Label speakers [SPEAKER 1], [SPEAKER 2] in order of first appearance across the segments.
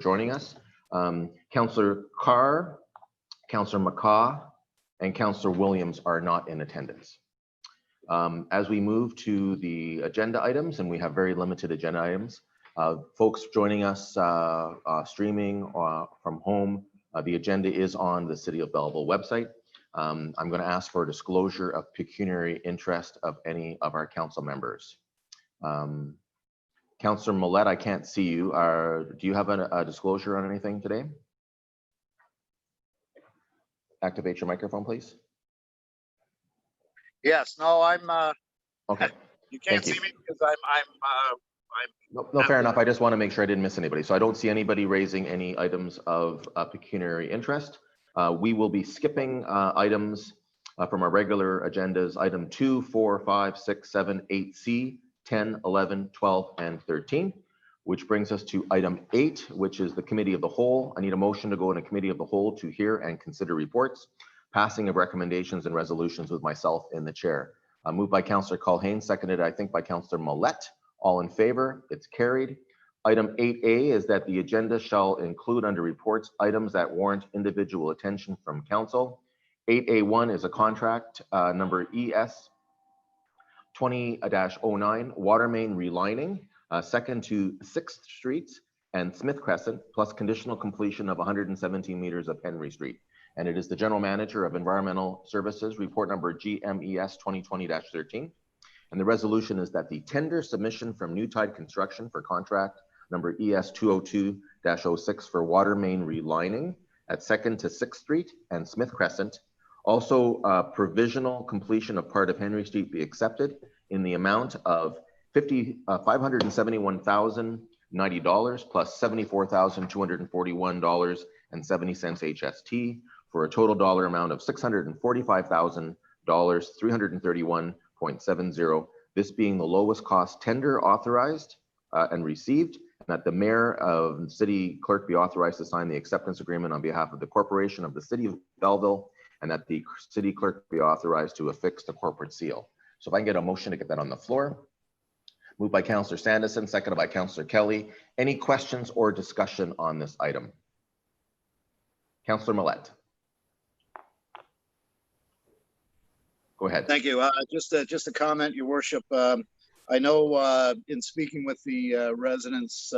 [SPEAKER 1] joining us. Councillor Carr, Councillor McCaw, and Councillor Williams are not in attendance. As we move to the agenda items, and we have very limited agenda items, folks joining us streaming from home, the agenda is on the City of Belleville website. I'm going to ask for a disclosure of pecuniary interest of any of our council members. Councillor Millette, I can't see you. Do you have a disclosure on anything today? Activate your microphone, please.
[SPEAKER 2] Yes. No, I'm.
[SPEAKER 1] Okay.
[SPEAKER 2] You can't see me because I'm.
[SPEAKER 1] No, fair enough. I just want to make sure I didn't miss anybody. So I don't see anybody raising any items of pecuniary interest. We will be skipping items from our regular agendas, item 2, 4, 5, 6, 7, 8C, 10, 11, 12, and 13, which brings us to item 8, which is the Committee of the Whole. I need a motion to go in a Committee of the Whole to hear and consider reports, passing of recommendations and resolutions with myself in the chair. Moved by Councillor Culhane, seconded, I think, by Councillor Millette. All in favor? It's carried. Item 8A is that the agenda shall include under reports items that warrant individual attention from council. 8A1 is a contract number ES 20-09 water main relining, 2nd to 6th Streets and Smith Crescent, plus conditional completion of 117 meters of Henry Street. And it is the General Manager of Environmental Services, report number GMES 2020-13. And the resolution is that the tender submission from New Tide Construction for contract number ES 202-06 for water main relining at 2nd to 6th Street and Smith Crescent. Also, provisional completion of part of Henry Street be accepted in the amount of $571,090 plus $74,241.70 HST for a total dollar amount of $645,000, 331.70. This being the lowest cost tender authorized and received, and that the mayor of the city clerk be authorized to sign the acceptance agreement on behalf of the corporation of the City of Belleville, and that the city clerk be authorized to affix the corporate seal. So if I can get a motion to get that on the floor. Moved by Councillor Sanderson, seconded by Councillor Kelly. Any questions or discussion on this item? Councillor Millette. Go ahead.
[SPEAKER 2] Thank you. Just a comment, Your Worship. I know in speaking with the residents,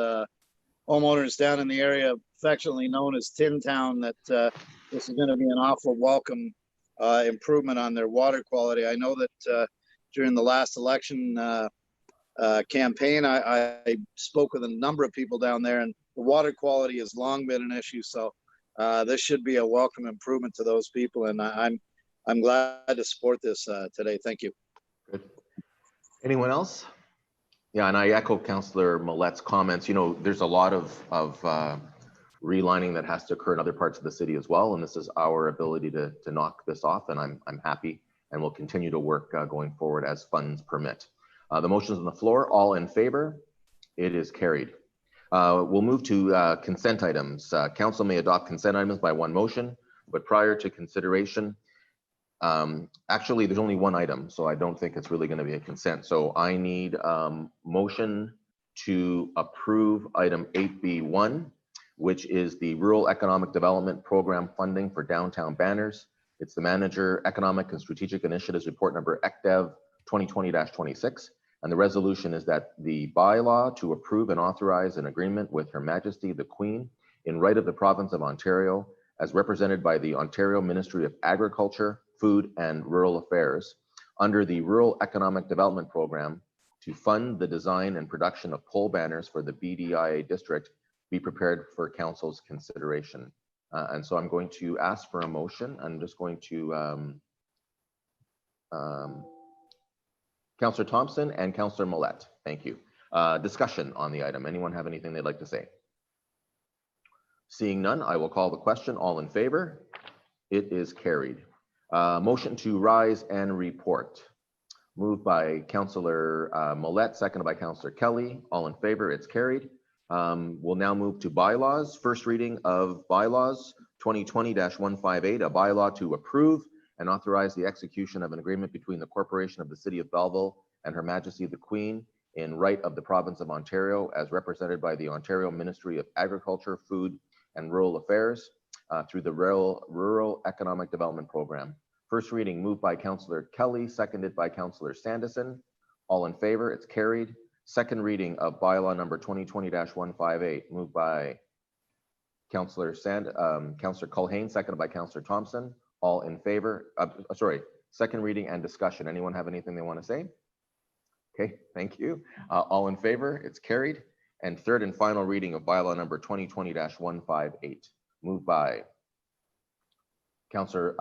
[SPEAKER 2] homeowners down in the area, affectionately known as Tin Town, that this is going to be an awful welcome improvement on their water quality. I know that during the last election campaign, I spoke with a number of people down there, and the water quality has long been an issue. So this should be a welcome improvement to those people, and I'm glad to support this today. Thank you.
[SPEAKER 1] Good. Anyone else? Yeah, and I echo Councillor Millette's comments. You know, there's a lot of relining that has to occur in other parts of the city as well, and this is our ability to knock this off, and I'm happy and will continue to work going forward as funds permit. The motion is on the floor. All in favor? It is carried. We'll move to consent items. Council may adopt consent items by one motion, but prior to consideration, actually there's only one item, so I don't think it's really going to be a consent. So I need motion to approve item 8B1, which is the Rural Economic Development Program funding for downtown banners. It's the Manager Economic and Strategic Initiatives report number ECDEV 2020-26. And the resolution is that the bylaw to approve and authorize an agreement with Her Majesty the Queen in right of the province of Ontario, as represented by the Ontario Ministry of Agriculture, Food and Rural Affairs, under the Rural Economic Development Program to fund the design and production of pole banners for the BDIA district, be prepared for council's consideration. And so I'm going to ask for a motion. I'm just going to Councillor Thompson and Councillor Millette. Thank you. Discussion on the item. Anyone have anything they'd like to say? Seeing none, I will call the question. All in favor? It is carried. Motion to rise and report. Moved by Councillor Millette, seconded by Councillor Kelly. All in favor? It's carried. We'll now move to bylaws. First reading of bylaws 2020-158, a bylaw to approve and authorize the execution of an agreement between the Corporation of the City of Belleville and Her Majesty the Queen in right of the province of Ontario as represented by the Ontario Ministry of Agriculture, Food and Rural Affairs through the Rural Economic Development Program. First reading moved by Councillor Kelly, seconded by Councillor Sandison. All in favor, it's carried. Second reading of bylaw number 2020-158 moved by Councillor Culhane, seconded by Councillor Thompson. All in favor, second reading and discussion. Anyone have anything they want to say? Okay, thank you. All in favor, it's carried. And third and final reading of bylaw number 2020-158 moved by Councillor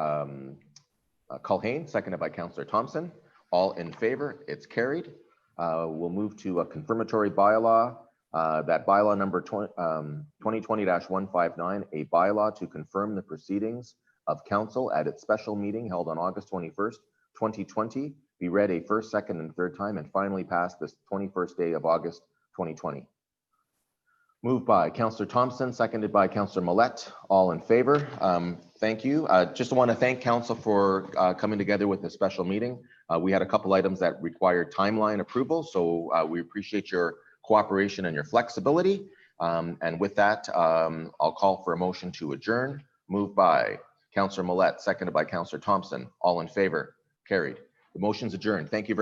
[SPEAKER 1] Culhane, seconded by Councillor Thompson. All in favor, it's carried. We'll move to a confirmatory bylaw, that bylaw number 2020-159, a bylaw to confirm the proceedings of council at its special meeting held on August 21st, 2020, be read a first, second, and third time and finally passed this 21st day of August 2020. Moved by Councillor Thompson, seconded by Councillor Millette. All in favor. Thank you. Just want to thank council for coming together with a special meeting. We had a couple items that required timeline approval, so we appreciate your cooperation and your flexibility. And with that, I'll call for a motion to adjourn. Moved by Councillor Millette, seconded by Councillor Thompson. All in favor. Carried. The motion's adjourned. Thank you very much.